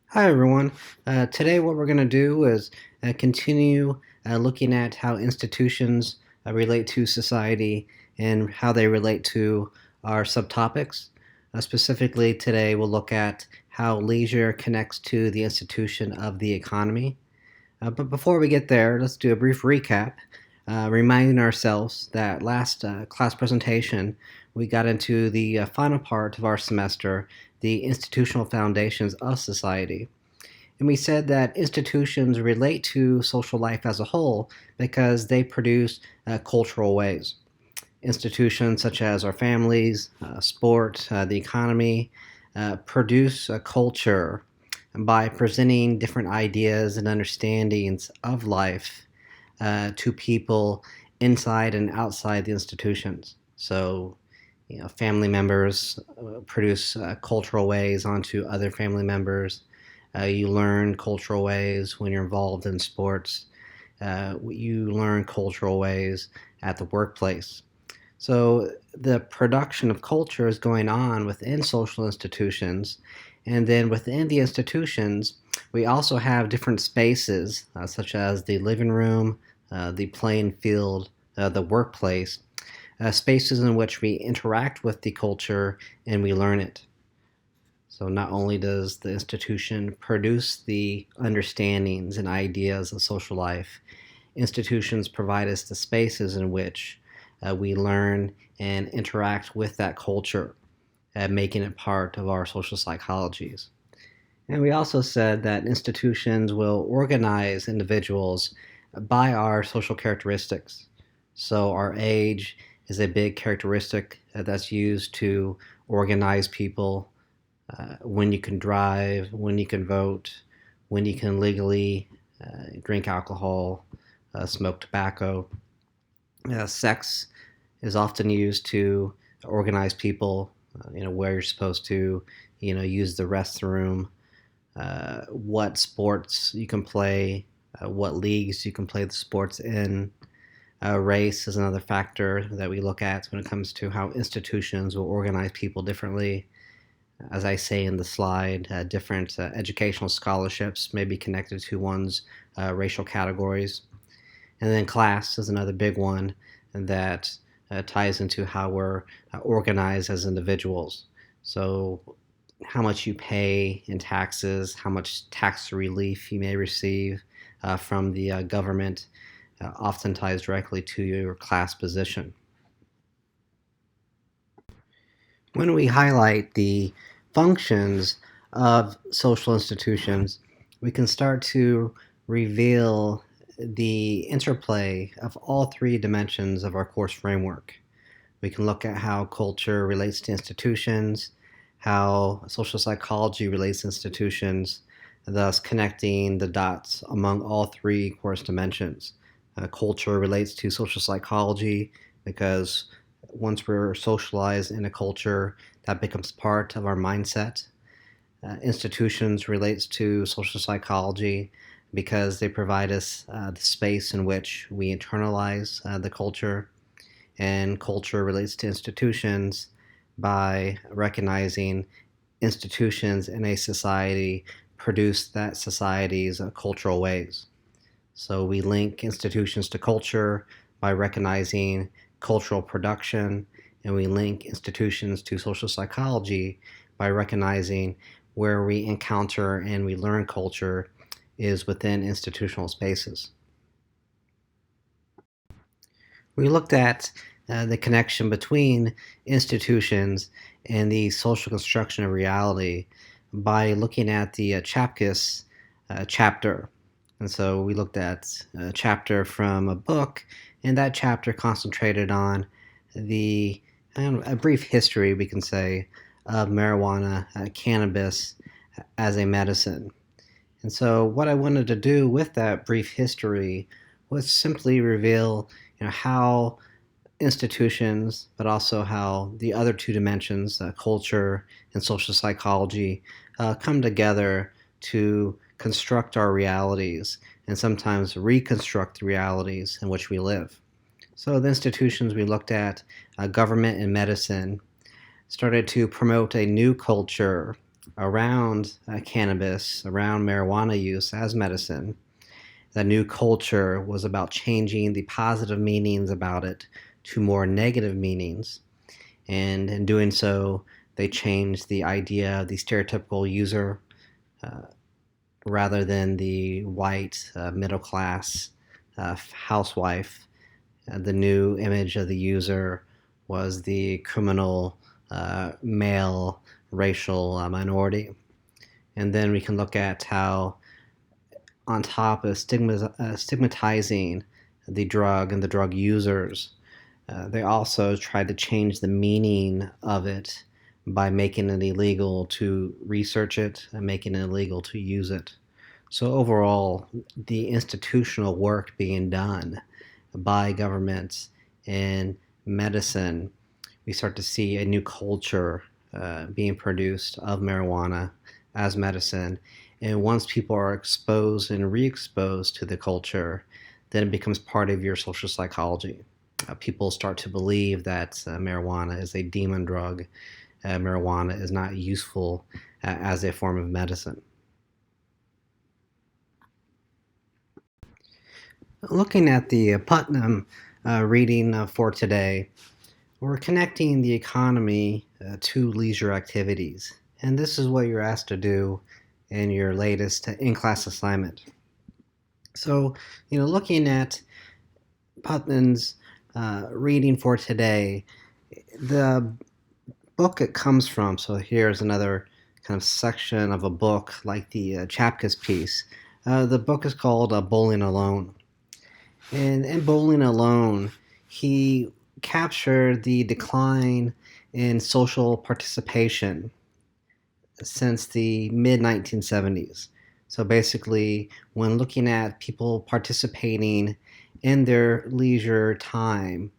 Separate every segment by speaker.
Speaker 1: Hi, everyone. Today, what we're going to do is continue looking at how institutions relate to society and how they relate to our subtopics. Specifically, today we'll look at how leisure connects to the institution of the economy. But before we get there, let's do a brief recap, reminding ourselves that last class presentation we got into the final part of our semester, the institutional foundations of society. And we said that institutions relate to social life as a whole because they produce cultural ways. Institutions such as our families, sport, the economy, produce a culture by presenting different ideas and understandings of life to people inside and outside the institutions. So, family members produce cultural ways onto other family members. You learn cultural ways when you're involved in sports. You learn cultural ways at the workplace. So the production of culture is going on within social institutions. And then within the institutions, we also have different spaces, such as the living room, the playing field, the workplace, spaces in which we interact with the culture and we learn it. So not only does the institution produce the understandings and ideas of social life, institutions provide us the spaces in which we learn and interact with that culture, making it part of our social psychologies. And we also said that institutions will organize individuals by our social characteristics. So our age is a big characteristic that's used to organize people. When you can drive, when you can vote, when you can legally drink alcohol, smoke tobacco. Sex is often used to organize people, where you're supposed to, use the restroom, what sports you can play, what leagues you can play the sports in. Race is another factor that we look at when it comes to how institutions will organize people differently. As I say in the slide, different educational scholarships may be connected to one's racial categories. And then class is another big one that ties into how we're organized as individuals. So, how much you pay in taxes, how much tax relief you may receive from the government, often ties directly to your class position. When we highlight the functions of social institutions, we can start to reveal the interplay of all three dimensions of our course framework. We can look at how culture relates to institutions, how social psychology relates to institutions, thus connecting the dots among all three course dimensions. Culture relates to social psychology because once we're socialized in a culture, that becomes part of our mindset. Institutions relates to social psychology because they provide us the space in which we internalize the culture, and culture relates to institutions by recognizing institutions in a society produce that society's cultural ways. So we link institutions to culture by recognizing cultural production, and we link institutions to social psychology by recognizing where we encounter and we learn culture is within institutional spaces. We looked at the connection between institutions and the social construction of reality by looking at the Chapkus chapter. And so we looked at a chapter from a book, and that chapter concentrated on the a brief history, we can say, of marijuana, cannabis as a medicine. And so, what I wanted to do with that brief history was simply reveal, how institutions, but also how the other two dimensions, culture and social psychology, come together to construct our realities and sometimes reconstruct the realities in which we live. So, the institutions we looked at, government and medicine, started to promote a new culture around cannabis, around marijuana use as medicine. The new culture was about changing the positive meanings about it to more negative meanings. And in doing so, they changed the idea of the stereotypical user uh, rather than the white middle class housewife. The new image of the user was the criminal male racial minority. And then we can look at how, on top of stigmatizing the drug and the drug users, they also tried to change the meaning of it by making it illegal to research it and making it illegal to use it. So, overall, the institutional work being done by governments in medicine, we start to see a new culture being produced of marijuana as medicine. And once people are exposed and re exposed to the culture, then it becomes part of your social psychology. People start to believe that marijuana is a demon drug, marijuana is not useful as a form of medicine. Looking at the Putnam reading for today, we're connecting the economy to leisure activities. And this is what you're asked to do in your latest in class assignment. So, looking at Putnam's reading for today, the book it comes from, so here's another kind of section of a book like the Chapkus piece. The book is called Bowling Alone. And in Bowling Alone, he captured the decline in social participation since the mid 1970s. So basically, when looking at people participating in their leisure time,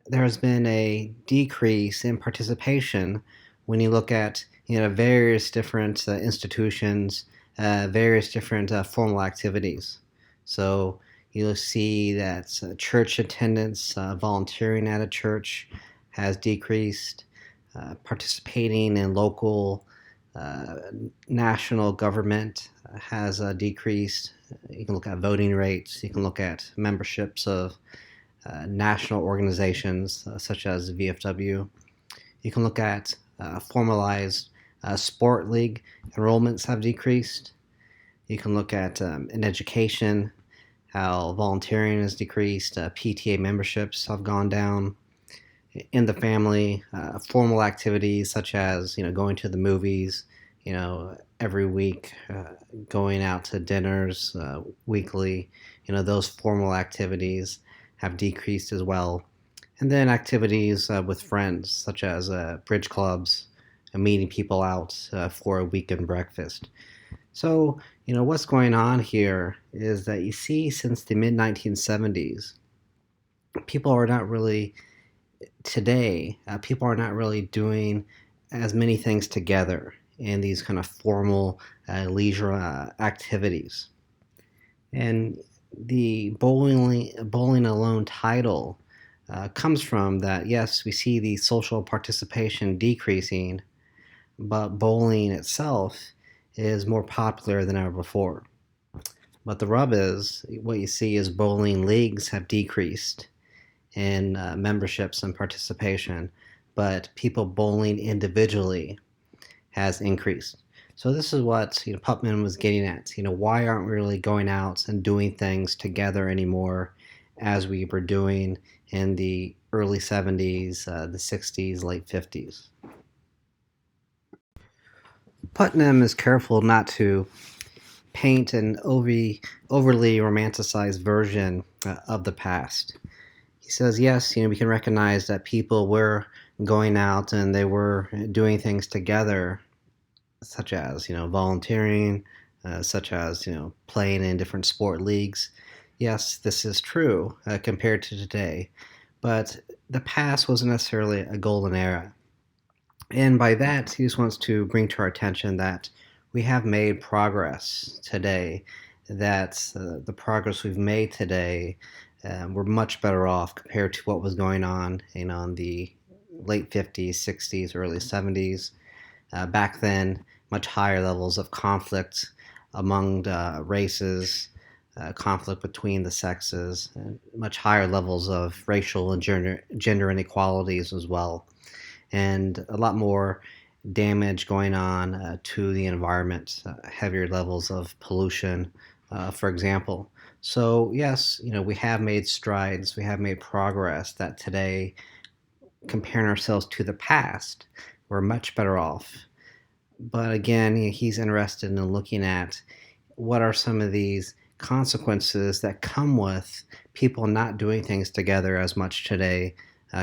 Speaker 1: there has been a decrease in participation when you look at various different institutions, various different formal activities. So you'll see that church attendance, volunteering at a church has decreased, participating in local, uh, national government has decreased. You can look at voting rates, you can look at memberships of national organizations such as VFW. You can look at formalized sport league enrollments have decreased. You can look at in education, how volunteering has decreased, PTA memberships have gone down. In the family, formal activities such as going to the movies, every week, going out to dinners weekly, those formal activities have decreased as well. And then activities with friends such as bridge clubs, meeting people out for a weekend breakfast. So, what's going on here is that you see since the mid 1970s, people are not really, today, people are not really doing as many things together in these kind of formal leisure activities. And the bowling alone title comes from that, yes, we see the social participation decreasing, but bowling itself is more popular than ever before. But the rub is, what you see is bowling leagues have decreased in memberships and participation, but people bowling individually has increased. So this is what Putnam was getting at. Why aren't we really going out and doing things together anymore, as we were doing in the early 70s, the 60s, late 50s? Putnam is careful not to paint an overly romanticized version of the past. He says, yes, we can recognize that people were going out and they were doing things together, such as volunteering, such as playing in different sport leagues. Yes, this is true compared to today, but the past wasn't necessarily a golden era. And by that, he just wants to bring to our attention that we have made progress today, that the progress we've made today, we're much better off compared to what was going on in the late 50s, 60s, early 70s. Back then, much higher levels of conflict among races, conflict between the sexes, and much higher levels of racial and gender inequalities as well, and a lot more damage going on to the environment, heavier levels of pollution, for example. So yes, we have made strides, we have made progress that today, comparing ourselves to the past, we're much better off. But again, he's interested in looking at what are some of these consequences that come with people not doing things together as much today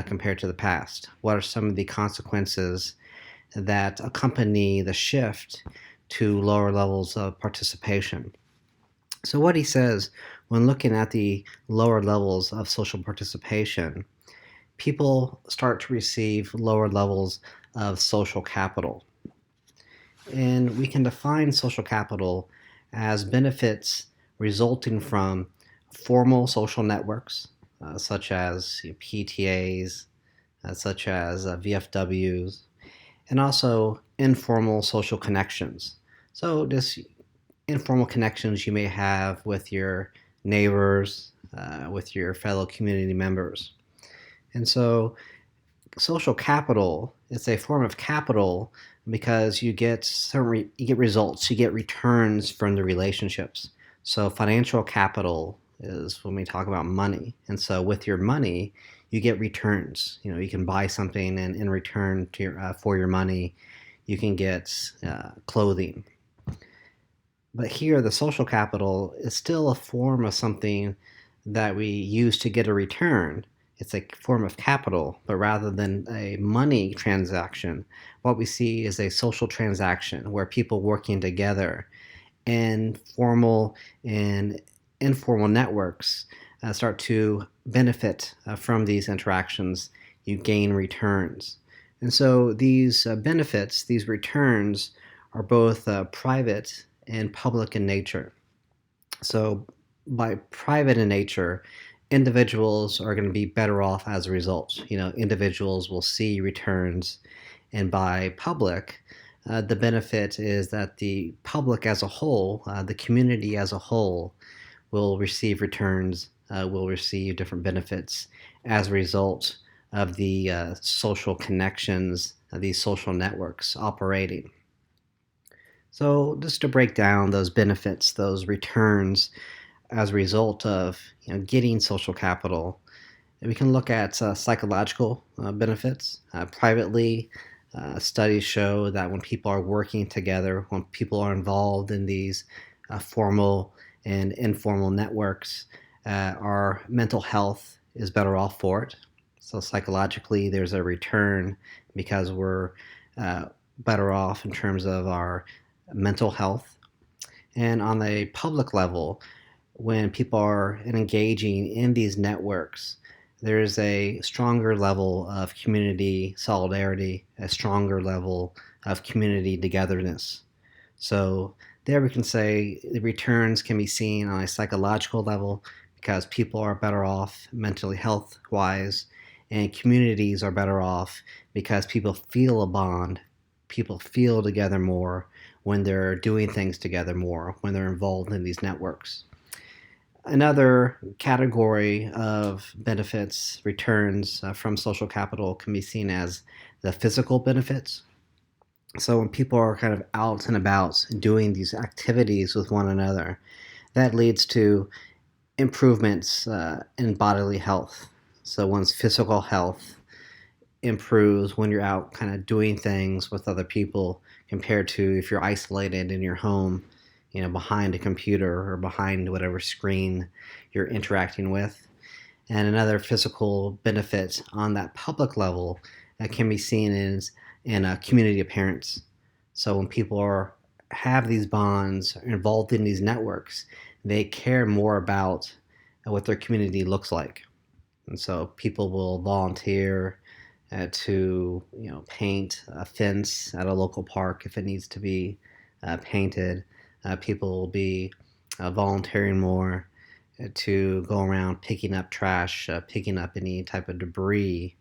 Speaker 1: compared to the past. What are some of the consequences that accompany the shift to lower levels of participation? So, what he says when looking at the lower levels of social participation, people start to receive lower levels of social capital. And we can define social capital as benefits resulting from formal social networks, such as PTAs, such as VFWs, and also informal social connections. So, just informal connections you may have with your neighbors, with your fellow community members. And so, social capital is a form of capital because you get results, you get returns from the relationships. So financial capital is when we talk about money, and so with your money you get returns. You can buy something, and in return to for your money you can get clothing. But here the social capital is still a form of something that we use to get a return. It's a form of capital, but rather than a money transaction, what we see is a social transaction where people working together in formal and informal networks start to benefit from these interactions. You gain returns. And so these benefits, these returns, are both private and public in nature. So by private in nature, individuals are going to be better off as a result. Individuals will see returns, and by public, the benefit is that the public as a whole, the community as a whole, will receive returns, will receive different benefits as a result of the social connections, these social networks operating. So just to break down those benefits, those returns as a result of getting social capital, we can look at psychological benefits. Privately, studies show that when people are working together, when people are involved in these formal and informal networks, our mental health is better off for it. So psychologically, there's a return because we're better off in terms of our mental health. And on the public level, when people are engaging in these networks, there's a stronger level of community solidarity, a stronger level of community togetherness. So there we can say the returns can be seen on a psychological level because people are better off mentally health-wise, and communities are better off because people feel a bond, people feel together more when they're doing things together more, when they're involved in these networks. Another category of benefits, returns from social capital can be seen as the physical benefits. So when people are kind of out and about doing these activities with one another, that leads to improvements in bodily health. So one's physical health improves when you're out kind of doing things with other people compared to if you're isolated in your home, behind a computer or behind whatever screen you're interacting with. And another physical benefit on that public level can be seen in a community appearance. So when people have these bonds, are involved in these networks, they care more about what their community looks like. And so people will volunteer to paint a fence at a local park if it needs to be painted. People will be volunteering more to go around picking up trash, picking up any type of debris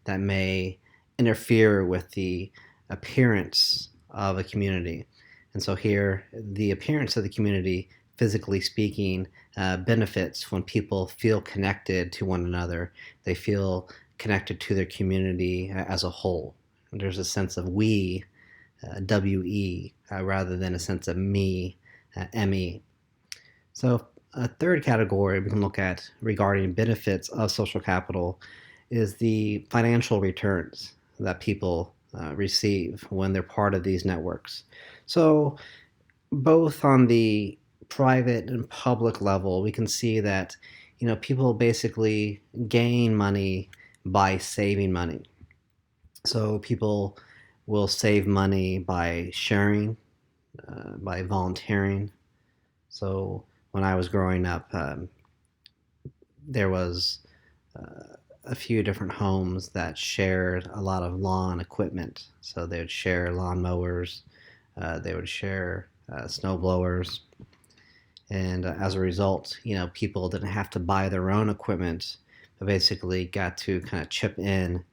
Speaker 1: that may interfere with the appearance of a community. And so here, the appearance of the community, physically speaking, benefits when people feel connected to one another. They feel connected to their community as a whole. There's a sense of we, we, rather than a sense of me, me. So a third category we can look at regarding benefits of social capital is the financial returns that people receive when they're part of these networks. So both on the private and public level, we can see that people basically gain money by saving money. So people will save money by sharing, by volunteering. So when I was growing up, there was a few different homes that shared a lot of lawn equipment. So they would share lawn mowers, they would share snow blowers, and as a result, people didn't have to buy their own equipment, but basically got to kind of chip in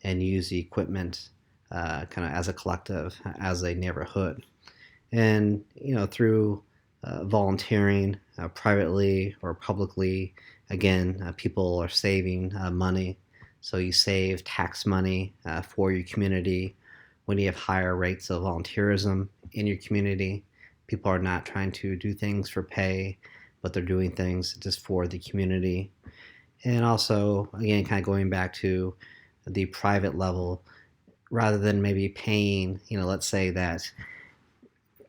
Speaker 1: and use the equipment kind of as a collective, as a neighborhood. And through volunteering privately or publicly, again, people are saving money. So you save tax money for your community when you have higher rates of volunteerism in your community. People are not trying to do things for pay, but they're doing things just for the community. And also, again, kind of going back to the private level, rather than maybe paying, let's say that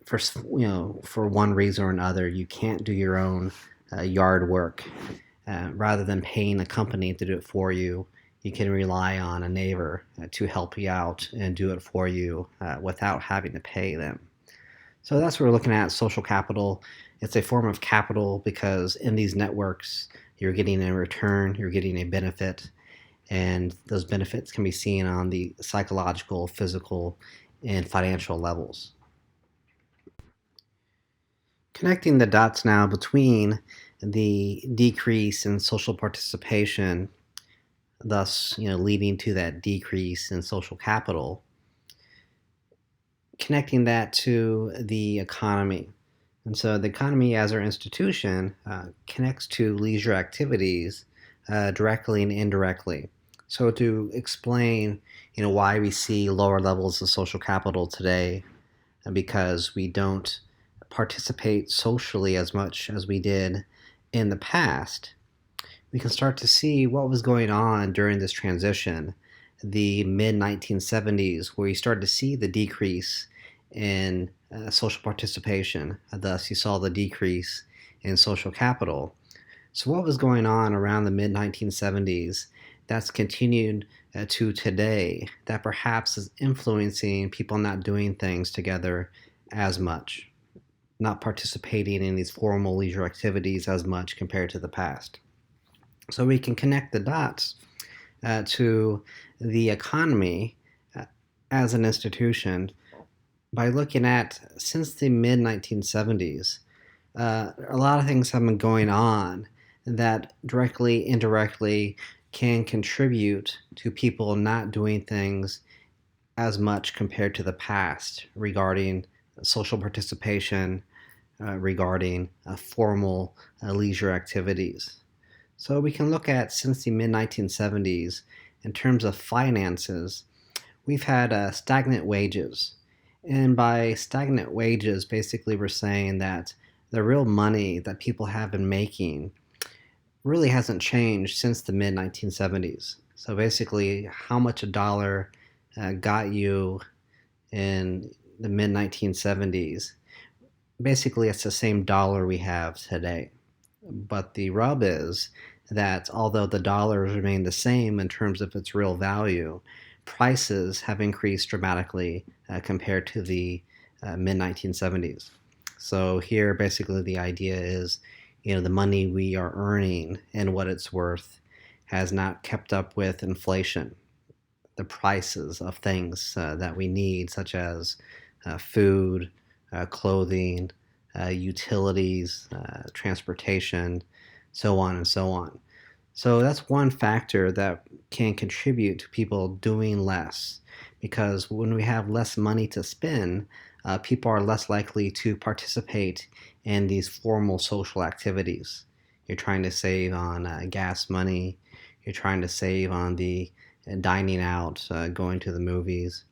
Speaker 1: for one reason or another, you can't do your own yard work. Rather than paying a company to do it for you, you can rely on a neighbor to help you out and do it for you without having to pay them. So that's what we're looking at, social capital. It's a form of capital because in these networks, you're getting a return, you're getting a benefit, and those benefits can be seen on the psychological, physical, and financial levels. Connecting the dots now between the decrease in social participation, thus leading to that decrease in social capital, connecting that to the economy. And so the economy as our institution connects to leisure activities directly and indirectly. So to explain why we see lower levels of social capital today, because we don't participate socially as much as we did in the past, we can start to see what was going on during this transition, the mid 1970s, where you started to see the decrease in social participation. Thus, you saw the decrease in social capital. So, what was going on around the mid 1970s that's continued to today that perhaps is influencing people not doing things together as much, not participating in these formal leisure activities as much compared to the past? So we can connect the dots to the economy as an institution by looking at, since the mid 1970s, a lot of things have been going on that directly, indirectly can contribute to people not doing things as much compared to the past regarding social participation, regarding formal leisure activities. So we can look at, since the mid 1970s, in terms of finances, we've had stagnant wages. And by stagnant wages, basically we're saying that the real money that people have been making really hasn't changed since the mid 1970s. So basically, how much a dollar got you in the mid 1970s, basically it's the same dollar we have today. But the rub is that although the dollars remain the same in terms of its real value, prices have increased dramatically compared to the mid 1970s. So here, basically, the idea is, the money we are earning and what it's worth has not kept up with inflation. The prices of things that we need, such as food, clothing, utilities, transportation, so on and so on. So that's one factor that can contribute to people doing less, because when we have less money to spend, people are less likely to participate in these formal social activities. You're trying to save on gas money. You're trying to save on the dining out, going to the movies.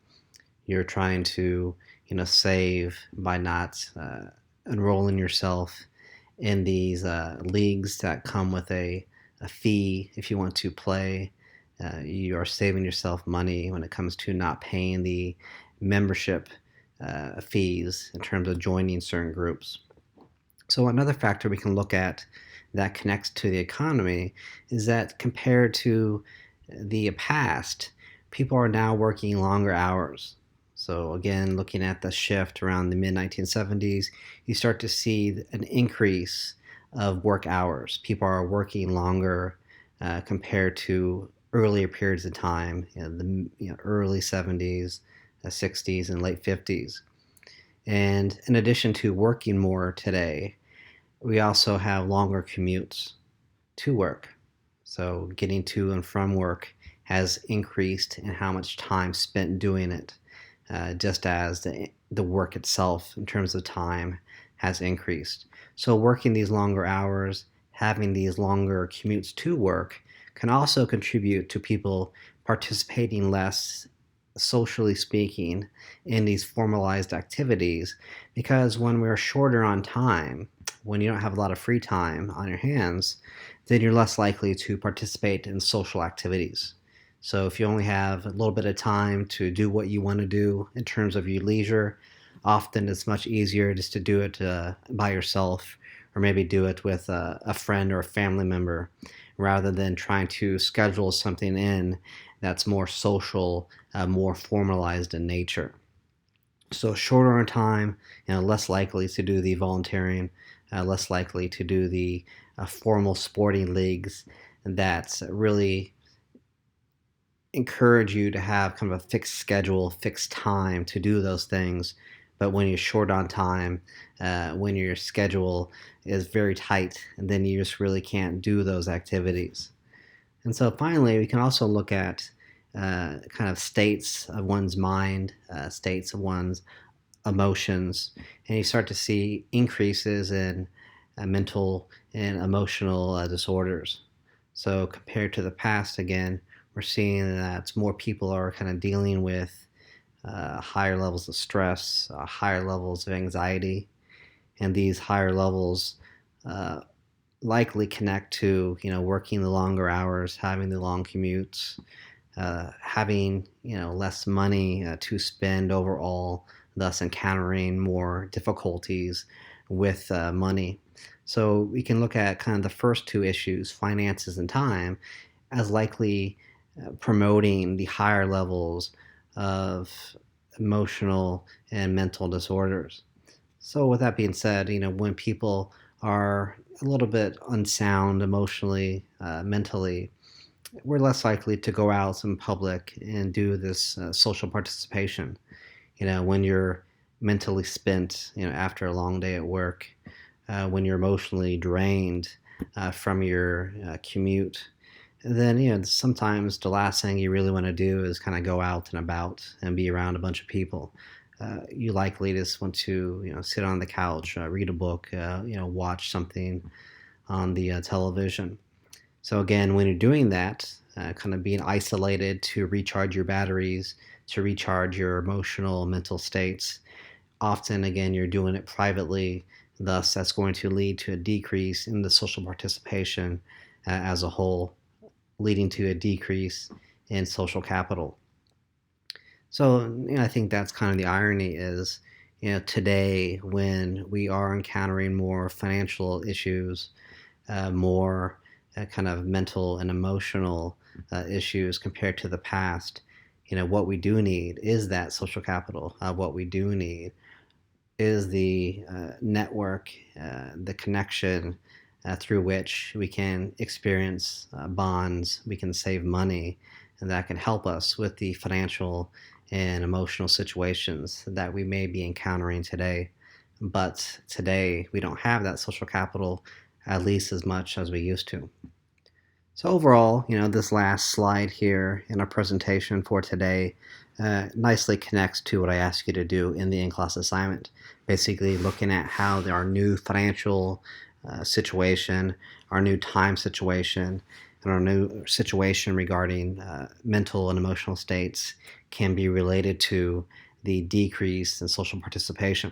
Speaker 1: You're trying to, save by not enrolling yourself in these leagues that come with a fee if you want to play. You are saving yourself money when it comes to not paying the membership fees in terms of joining certain groups. So another factor we can look at that connects to the economy is that compared to the past, people are now working longer hours. So again, looking at the shift around the mid 1970s, you start to see an increase of work hours. People are working longer compared to earlier periods of time, the early 70s, 60s, and late 50s. And in addition to working more today, we also have longer commutes to work. So getting to and from work has increased in how much time spent doing it, just as the work itself, in terms of time, has increased. So working these longer hours, having these longer commutes to work, can also contribute to people participating less, socially speaking, in these formalized activities, because when we're shorter on time, when you don't have a lot of free time on your hands, then you're less likely to participate in social activities. So if you only have a little bit of time to do what you want to do in terms of your leisure, often it's much easier just to do it by yourself, or maybe do it with a friend or a family member, rather than trying to schedule something in that's more social, more formalized in nature. So shorter on time, less likely to do the volunteering, less likely to do the formal sporting leagues that really encourage you to have kind of a fixed schedule, fixed time to do those things. But when you're short on time, when your schedule is very tight, and then you just really can't do those activities. And so finally, we can also look at kind of states of one's mind, states of one's emotions, and you start to see increases in mental and emotional disorders. So compared to the past, again, we're seeing that more people are kind of dealing with higher levels of stress, higher levels of anxiety, and these higher levels uh, likely connect to working the longer hours, having the long commutes, having less money to spend overall, thus encountering more difficulties with money. So we can look at kind of the first two issues, finances and time, as likely promoting the higher levels of emotional and mental disorders. So with that being said, when people are a little bit unsound emotionally, mentally, we're less likely to go out in public and do this social participation. When you're mentally spent, after a long day at work, when you're emotionally drained from your commute, then sometimes the last thing you really want to do is kind of go out and about and be around a bunch of people. You likely just want to sit on the couch, read a book, watch something on the television. So again, when you're doing that, kind of being isolated to recharge your batteries, to recharge your emotional, mental states, often again you're doing it privately. Thus, that's going to lead to a decrease in the social participation as a whole, leading to a decrease in social capital. So I think that's kind of the irony is, today when we are encountering more financial issues, more kind of mental and emotional issues compared to the past, what we do need is that social capital. What we do need is the network, the connection through which we can experience bonds, we can save money, and that can help us with the financial and emotional situations that we may be encountering today. But today, we don't have that social capital at least as much as we used to. So overall, this last slide here in our presentation for today nicely connects to what I asked you to do in the in-class assignment. Basically looking at how our new financial situation, our new time situation, and our new situation regarding mental and emotional states can be related to the decrease in social participation.